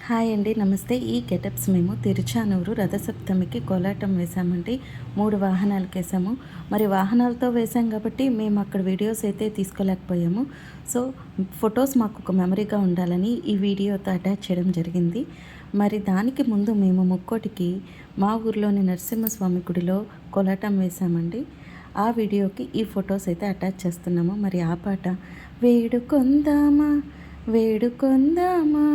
Hi అండి, నమస్తే. ఈ గెటప్స్ మేము తిరుచానూరు రథసప్తమికి కోలాటం వేసామండి. 3 వాహనాలకేసాము. మరి వాహనాలతో వేసాం కాబట్టి మేము అక్కడ వీడియోస్ అయితే తీసుకోలేకపోయాము. సో ఫొటోస్ మాకు ఒక మెమరీగా ఉండాలని ఈ వీడియోతో అటాచ్ చేయడం జరిగింది. మరి దానికి ముందు మేము ముక్కోటికి మా ఊర్లోని నరసింహస్వామి గుడిలో కోలాటం వేసామండి. ఆ వీడియోకి ఈ ఫొటోస్ అయితే అటాచ్ చేస్తున్నాము. మరి ఆ పాట వేడుకొందామా వేడుకొందామా